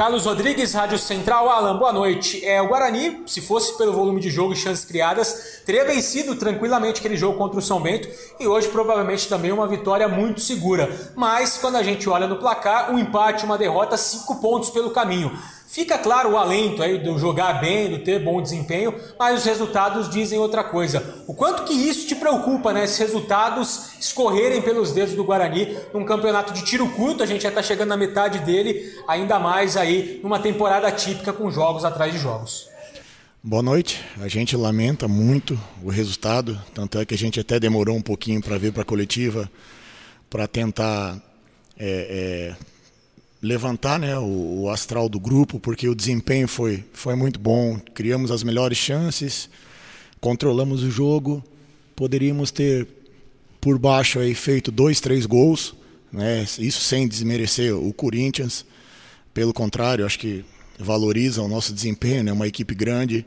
Carlos Rodrigues, Rádio Central. Alan, boa noite. O Guarani, se fosse pelo volume de jogo e chances criadas, teria vencido tranquilamente aquele jogo contra o São Bento e hoje provavelmente também uma vitória muito segura. Mas quando a gente olha no placar, um empate, uma derrota, 5 pontos pelo caminho. Fica claro o alento aí do jogar bem, do ter bom desempenho, mas os resultados dizem outra coisa. O quanto que isso te preocupa, né? Esses resultados escorrerem pelos dedos do Guarani num campeonato de tiro curto, a gente já está chegando na metade dele, ainda mais aí numa temporada típica com jogos atrás de jogos. Boa noite. A gente lamenta muito o resultado, tanto é que a gente até demorou um pouquinho para vir para a coletiva, para tentar levantar, né, o astral do grupo, porque o desempenho foi muito bom, criamos as melhores chances, controlamos o jogo, poderíamos ter por baixo aí feito 2, 3 gols, né, isso sem desmerecer o Corinthians, pelo contrário, acho que valoriza o nosso desempenho, né, uma equipe grande,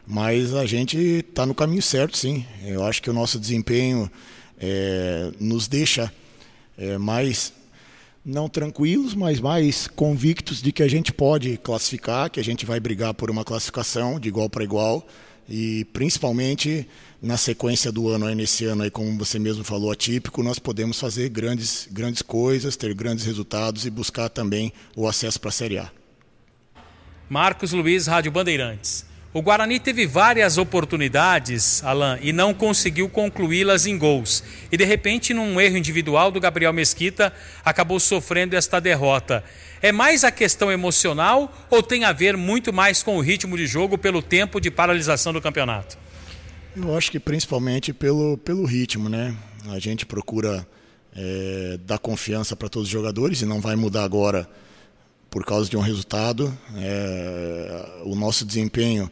mas a gente está no caminho certo, sim. Eu acho que o nosso desempenho nos deixa mais não tranquilos, mas mais convictos de que a gente pode classificar, que a gente vai brigar por uma classificação de igual para igual e principalmente na sequência do ano, aí nesse ano, aí, como você mesmo falou, atípico, nós podemos fazer grandes coisas, ter grandes resultados e buscar também o acesso para a Série A. Marcos Luiz, Rádio Bandeirantes. O Guarani teve várias oportunidades, Alan, e não conseguiu concluí-las em gols. E de repente, num erro individual do Gabriel Mesquita, acabou sofrendo esta derrota. É mais a questão emocional ou tem a ver muito mais com o ritmo de jogo pelo tempo de paralisação do campeonato? Eu acho que principalmente pelo ritmo, né? A gente procura dar confiança para todos os jogadores e não vai mudar agora por causa de um resultado. O nosso desempenho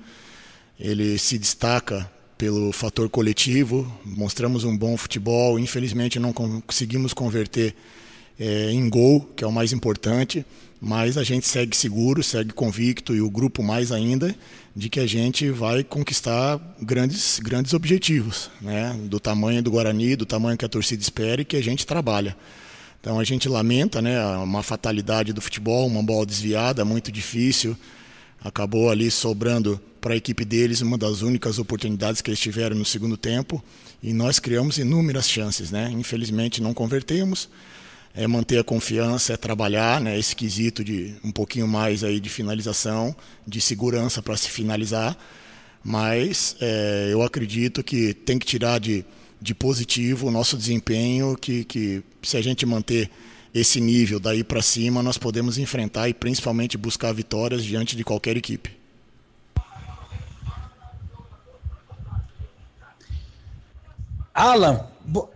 ele se destaca pelo fator coletivo, mostramos um bom futebol, infelizmente não conseguimos converter em gol, que é o mais importante, mas a gente segue seguro, segue convicto e o grupo mais ainda, de que a gente vai conquistar grandes objetivos, né? Do tamanho do Guarani, do tamanho que a torcida espera e que a gente trabalha. Então a gente lamenta, né, uma fatalidade do futebol, uma bola desviada, muito difícil. Acabou ali sobrando para a equipe deles uma das únicas oportunidades que eles tiveram no segundo tempo. E nós criamos inúmeras chances, né? Infelizmente não convertemos. Manter a confiança, trabalhar, né, esse quesito de um pouquinho mais aí de finalização, de segurança para se finalizar. Mas eu acredito que tem que tirar de positivo o nosso desempenho, que se a gente manter esse nível daí para cima, nós podemos enfrentar e principalmente buscar vitórias diante de qualquer equipe. Alan,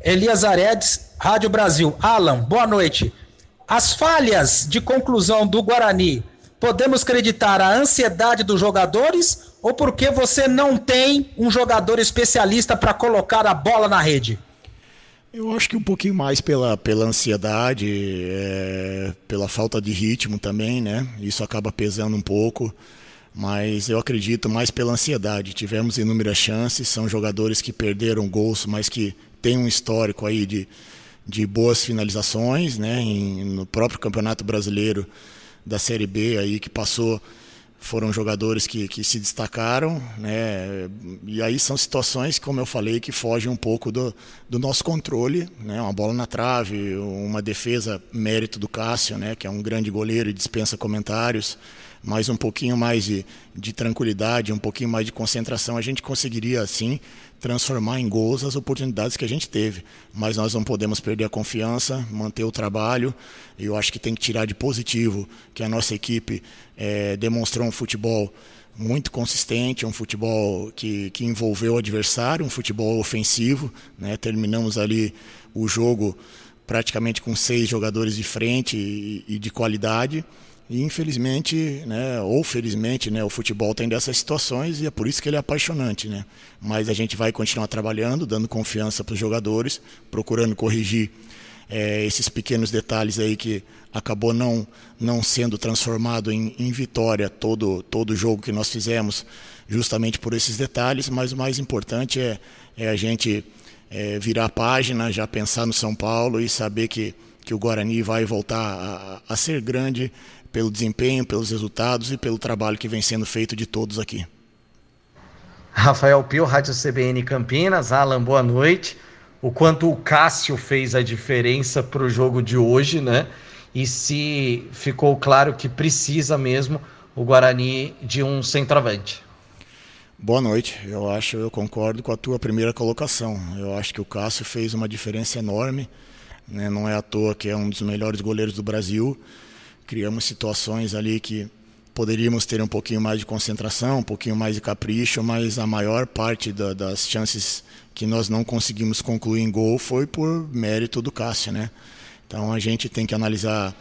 Elias Aredes, Rádio Brasil. Alan, boa noite. As falhas de conclusão do Guarani, podemos acreditar a ansiedade dos jogadores ou porque você não tem um jogador especialista para colocar a bola na rede? Eu acho que um pouquinho mais pela ansiedade, pela falta de ritmo também, né? Isso acaba pesando um pouco, mas eu acredito mais pela ansiedade. Tivemos inúmeras chances, são jogadores que perderam gols, mas que têm um histórico aí de boas finalizações, né? No próprio Campeonato Brasileiro da Série B aí que passou, foram jogadores que se destacaram, né? E aí são situações, como eu falei, que fogem um pouco do nosso controle, né? Uma bola na trave, uma defesa mérito do Cássio, né? Que é um grande goleiro e dispensa comentários, mas um pouquinho mais de tranquilidade, um pouquinho mais de concentração, a gente conseguiria, assim, transformar em gols as oportunidades que a gente teve. Mas nós não podemos perder a confiança, manter o trabalho. Eu acho que tem que tirar de positivo que a nossa equipe demonstrou um futebol muito consistente, um futebol que envolveu o adversário, um futebol ofensivo, né? Terminamos ali o jogo praticamente com 6 jogadores de frente e de qualidade. E infelizmente, né, ou felizmente, né, o futebol tem dessas situações e é por isso que ele é apaixonante, né? Mas a gente vai continuar trabalhando, dando confiança para os jogadores, procurando corrigir esses pequenos detalhes aí que acabou não sendo transformado em vitória todo o jogo que nós fizemos, justamente por esses detalhes. Mas o mais importante é a gente virar a página, já pensar no São Paulo e saber que o Guarani vai voltar a ser grande, pelo desempenho, pelos resultados e pelo trabalho que vem sendo feito de todos aqui. Rafael Pio, Rádio CBN Campinas. Alan, boa noite. O quanto o Cássio fez a diferença para o jogo de hoje, né? E se ficou claro que precisa mesmo o Guarani de um centroavante. Boa noite. Eu concordo com a tua primeira colocação. Eu acho que o Cássio fez uma diferença enorme, né? Não é à toa que é um dos melhores goleiros do Brasil. Criamos situações ali que poderíamos ter um pouquinho mais de concentração, um pouquinho mais de capricho, mas a maior parte das chances que nós não conseguimos concluir em gol foi por mérito do Cássio, né? Então a gente tem que analisar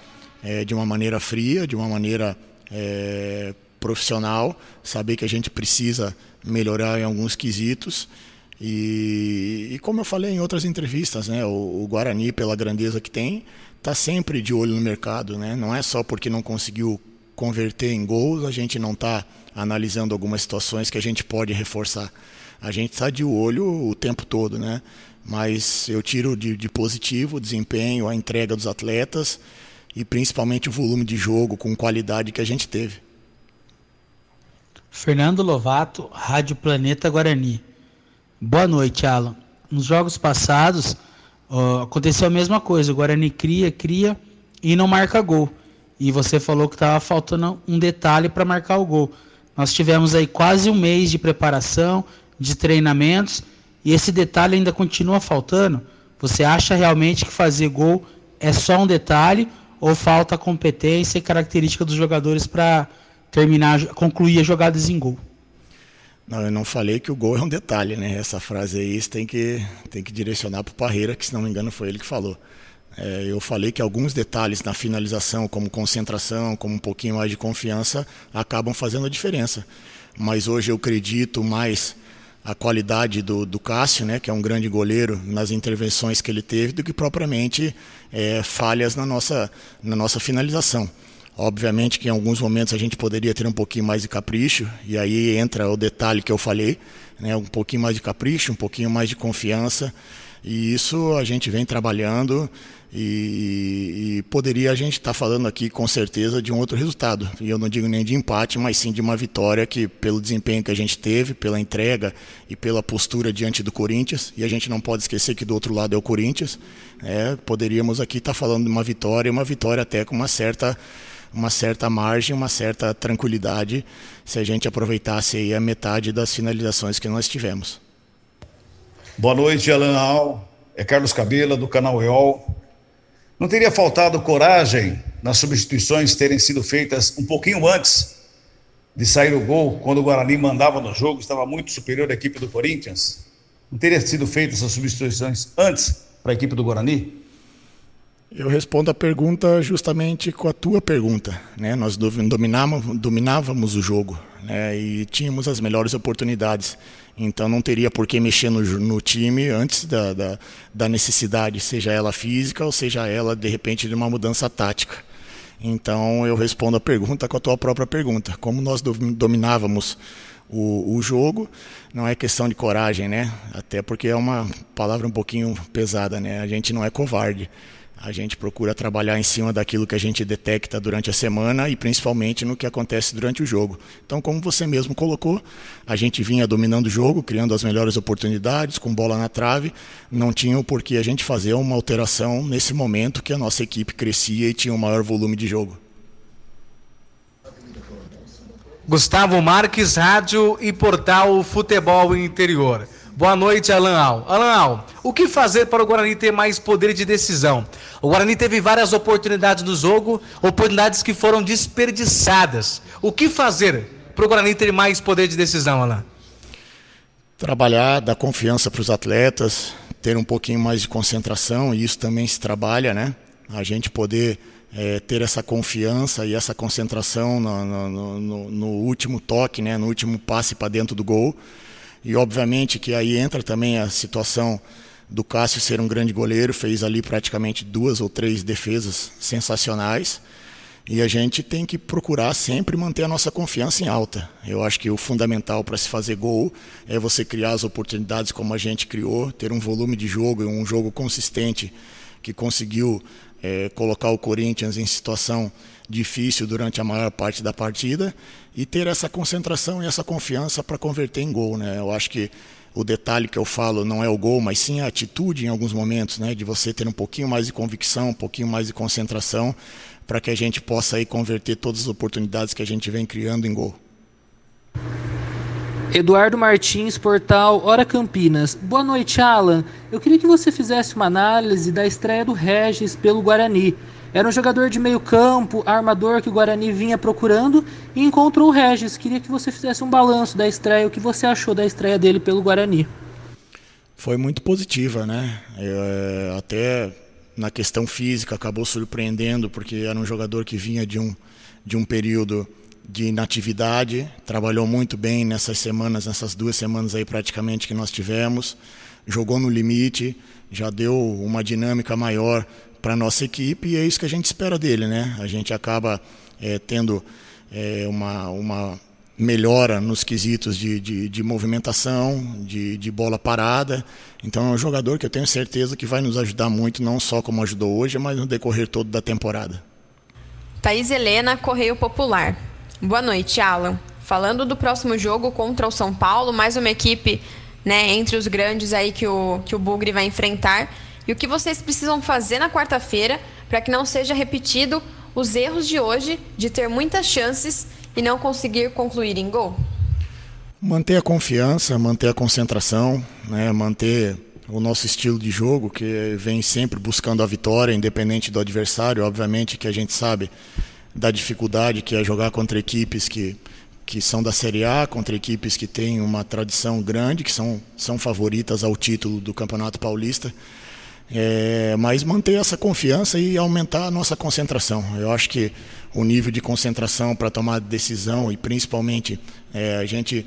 de uma maneira fria, de uma maneira profissional, saber que a gente precisa melhorar em alguns quesitos e como eu falei em outras entrevistas, né? O Guarani, pela grandeza que tem, está sempre de olho no mercado, né? Não é só porque não conseguiu converter em gols, a gente não está analisando algumas situações que a gente pode reforçar. A gente está de olho o tempo todo, né? Mas eu tiro de positivo o desempenho, a entrega dos atletas e principalmente o volume de jogo com qualidade que a gente teve. Fernando Lovato, Rádio Planeta Guarani. Boa noite, Alan. Nos jogos passados aconteceu a mesma coisa, o Guarani cria e não marca gol. E você falou que estava faltando um detalhe para marcar o gol. Nós tivemos aí quase um mês de preparação, de treinamentos, e esse detalhe ainda continua faltando. Você acha realmente que fazer gol é só um detalhe ou falta competência e característica dos jogadores para concluir as jogadas em gol? Não, eu não falei que o gol é um detalhe, né? Essa frase aí você tem que direcionar para o Parreira, que se não me engano foi ele que falou. Eu falei que alguns detalhes na finalização, como concentração, como um pouquinho mais de confiança, acabam fazendo a diferença. Mas hoje eu acredito mais a qualidade do Cássio, né, que é um grande goleiro, nas intervenções que ele teve, do que propriamente falhas na nossa finalização. Obviamente que em alguns momentos a gente poderia ter um pouquinho mais de capricho, e aí entra o detalhe que eu falei, né, um pouquinho mais de capricho, um pouquinho mais de confiança, e isso a gente vem trabalhando e poderia a gente estar falando aqui com certeza de um outro resultado. E eu não digo nem de empate, mas sim de uma vitória que, pelo desempenho que a gente teve, pela entrega e pela postura diante do Corinthians, e a gente não pode esquecer que do outro lado é o Corinthians, poderíamos aqui estar falando de uma vitória até com uma certa margem, uma certa tranquilidade, se a gente aproveitasse aí a metade das finalizações que nós tivemos. Boa noite, Alan Al. É Carlos Cabela, do canal EOL. Não teria faltado coragem nas substituições terem sido feitas um pouquinho antes de sair o gol, quando o Guarani mandava no jogo, estava muito superior à equipe do Corinthians? Não teria sido feitas essas substituições antes para a equipe do Guarani? Eu respondo a pergunta justamente com a tua pergunta, né? Nós dominávamos o jogo, né? E tínhamos as melhores oportunidades. Então não teria por que mexer no time antes da necessidade, seja ela física ou seja ela, de repente, de uma mudança tática. Então eu respondo a pergunta com a tua própria pergunta. Como nós dominávamos o jogo, não é questão de coragem, né? Até porque é uma palavra um pouquinho pesada, né? A gente não é covarde. A gente procura trabalhar em cima daquilo que a gente detecta durante a semana e principalmente no que acontece durante o jogo. Então, como você mesmo colocou, a gente vinha dominando o jogo, criando as melhores oportunidades, com bola na trave. Não tinha o porquê a gente fazer uma alteração nesse momento que a nossa equipe crescia e tinha um maior volume de jogo. Gustavo Marques, Rádio e Portal Futebol Interior. Boa noite, Alan Al. Alan Al, o que fazer para o Guarani ter mais poder de decisão? O Guarani teve várias oportunidades no jogo, oportunidades que foram desperdiçadas. O que fazer para o Guarani ter mais poder de decisão, Alan? Trabalhar, dar confiança para os atletas, ter um pouquinho mais de concentração, e isso também se trabalha, né? A gente poder ter essa confiança e essa concentração no último toque, né? No último passe para dentro do gol. E obviamente que aí entra também a situação do Cássio ser um grande goleiro, fez ali praticamente 2 ou 3 defesas sensacionais, e a gente tem que procurar sempre manter a nossa confiança em alta. Eu acho que o fundamental para se fazer gol é você criar as oportunidades como a gente criou, ter um volume de jogo e um jogo consistente que conseguiu colocar o Corinthians em situação difícil durante a maior parte da partida e ter essa concentração e essa confiança para converter em gol, né? Eu acho que o detalhe que eu falo não é o gol, mas sim a atitude em alguns momentos, né? De você ter um pouquinho mais de convicção, um pouquinho mais de concentração, para que a gente possa aí converter todas as oportunidades que a gente vem criando em gol. Eduardo Martins, portal Hora Campinas. Boa noite, Alan. Eu queria que você fizesse uma análise da estreia do Regis pelo Guarani. Era um jogador de meio campo, armador que o Guarani vinha procurando e encontrou o Regis. Queria que você fizesse um balanço da estreia, o que você achou da estreia dele pelo Guarani. Foi muito positiva, né? Até na questão física acabou surpreendendo, porque era um jogador que vinha de um período de inatividade, trabalhou muito bem nessas 2 semanas aí praticamente que nós tivemos, jogou no limite, já deu uma dinâmica maior para a nossa equipe e é isso que a gente espera dele, né? A gente acaba tendo uma melhora nos quesitos de movimentação, de bola parada. Então é um jogador que eu tenho certeza que vai nos ajudar muito, não só como ajudou hoje, mas no decorrer todo da temporada. Thaís Helena, Correio Popular. Boa noite, Alan. Falando do próximo jogo contra o São Paulo, mais uma equipe, né, entre os grandes aí que o Bugre vai enfrentar. E o que vocês precisam fazer na quarta-feira para que não seja repetido os erros de hoje, de ter muitas chances e não conseguir concluir em gol? Manter a confiança, manter a concentração, né, manter o nosso estilo de jogo, que vem sempre buscando a vitória, independente do adversário. Obviamente que a gente sabe da dificuldade que é jogar contra equipes que são da Série A, contra equipes que têm uma tradição grande, que são favoritas ao título do Campeonato Paulista. Mas manter essa confiança e aumentar a nossa concentração. Eu acho que o nível de concentração para tomar decisão e principalmente a gente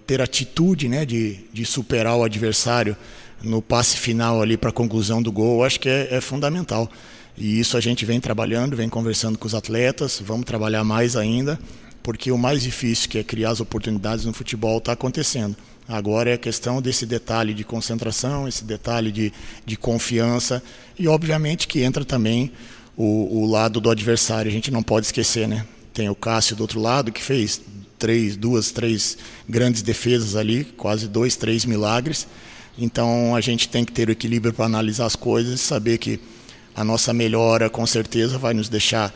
ter atitude, né, de superar o adversário no passe final ali para a conclusão do gol, acho que é fundamental. E isso a gente vem trabalhando, vem conversando com os atletas, vamos trabalhar mais ainda, porque o mais difícil, que é criar as oportunidades no futebol, está acontecendo. Agora é a questão desse detalhe de concentração, esse detalhe de confiança e, obviamente, que entra também o lado do adversário. A gente não pode esquecer, né? Tem o Cássio do outro lado, que fez 3 grandes defesas ali, quase 2, 3 milagres. Então a gente tem que ter o equilíbrio para analisar as coisas e saber que a nossa melhora, com certeza, vai nos deixar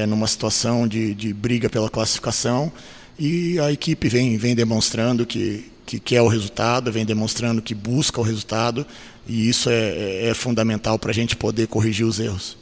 numa situação de briga pela classificação. E a equipe vem demonstrando que quer o resultado, vem demonstrando que busca o resultado, e isso é fundamental para a gente poder corrigir os erros.